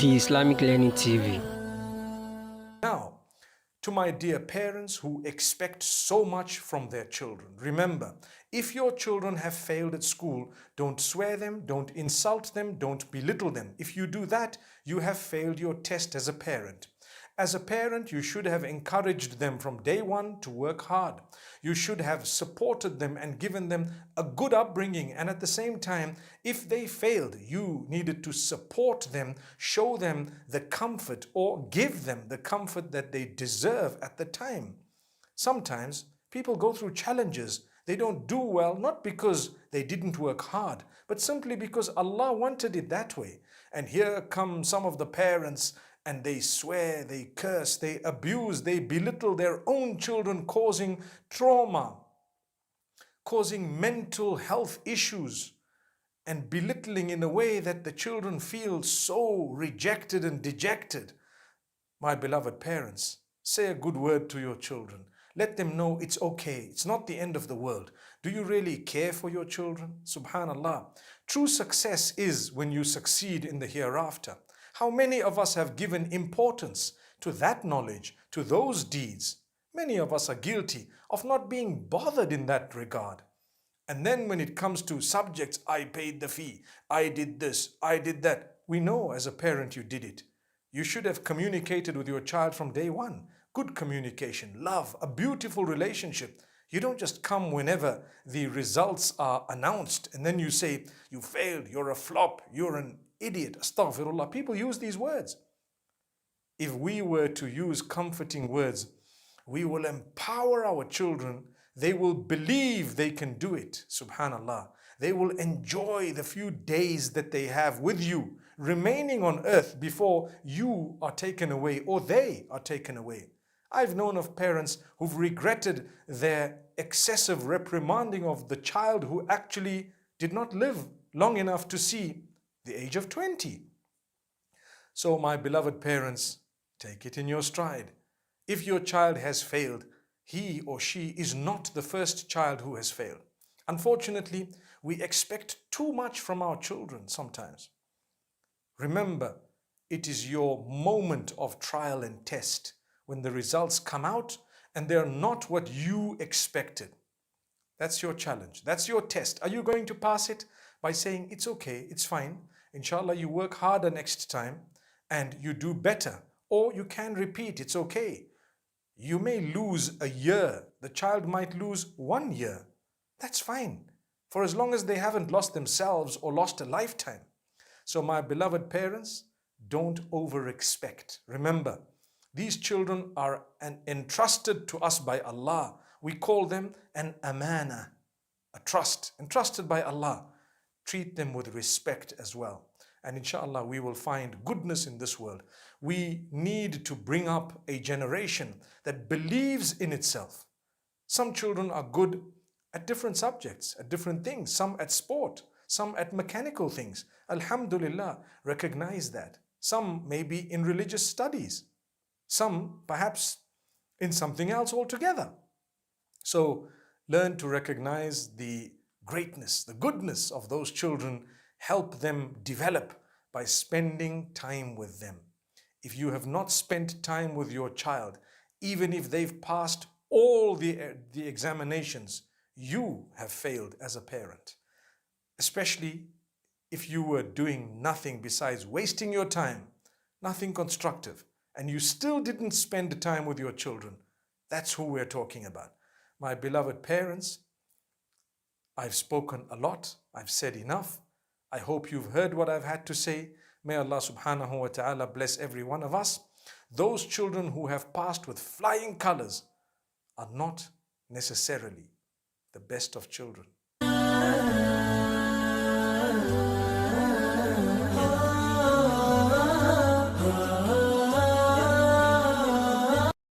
the Islamic Learning TV. Now, to my dear parents who expect so much from their children, remember, if your children have failed at school, don't swear them, don't insult them, don't belittle them. If you do that, you have failed your test as a parent. As a parent, you should have encouraged them from day one to work hard. You should have supported them and given them a good upbringing. And at the same time, if they failed, you needed to support them, show them the comfort or give them the comfort that they deserve at the time. Sometimes people go through challenges. They don't do well, not because they didn't work hard, but simply because Allah wanted it that way. And here come some of the parents and they swear, they curse, they abuse, they belittle their own children, causing trauma, causing mental health issues, and belittling in a way that the children feel so rejected and dejected. My beloved parents, say a good word to your children. Let them know it's okay. It's not the end of the world. Do you really care for your children? Subhanallah. True success is when you succeed in the hereafter. How many of us have given importance to that knowledge, to those deeds? Many of us are guilty of not being bothered in that regard. And then when it comes to subjects, I paid the fee, I did this, I did that. We know as a parent you did it. You should have communicated with your child from day one. Good communication, love, a beautiful relationship. You don't just come whenever the results are announced and then you say, you failed, you're a flop, you're an idiot. Astaghfirullah. People use these words. If we were to use comforting words, we will empower our children. They will believe they can do it. Subhanallah. They will enjoy the few days that they have with you, remaining on earth before you are taken away or they are taken away. I've known of parents who've regretted their excessive reprimanding of the child who actually did not live long enough to see the age of 20. So my beloved parents, take it in your stride. If your child has failed, he or she is not the first child who has failed. Unfortunately, we expect too much from our children sometimes. Remember, it is your moment of trial and test when the results come out and they're not what you expected. That's your challenge. That's your test. Are you going to pass it? By saying, it's okay, it's fine. Inshallah, you work harder next time and you do better. Or you can repeat, it's okay. You may lose a year. The child might lose 1 year. That's fine. For as long as they haven't lost themselves or lost a lifetime. So my beloved parents, don't over-expect. Remember, these children are entrusted to us by Allah. We call them an amana, a trust, entrusted by Allah. Treat them with respect as well. And inshallah, we will find goodness in this world. We need to bring up a generation that believes in itself. Some children are good at different subjects, at different things. Some at sport, some at mechanical things. Alhamdulillah, recognize that. Some may be in religious studies. Some perhaps in something else altogether. So learn to recognize the greatness, the goodness of those children. Help them develop by spending time with them. If you have not spent time with your child, even if they've passed all the examinations, you have failed as a parent. Especially if you were doing nothing besides wasting your time, nothing constructive, and you still didn't spend time with your children. That's who we're talking about. My beloved parents, I've spoken a lot. I've said enough. I hope you've heard what I've had to say. May Allah subhanahu wa ta'ala bless every one of us. Those children who have passed with flying colors are not necessarily the best of children.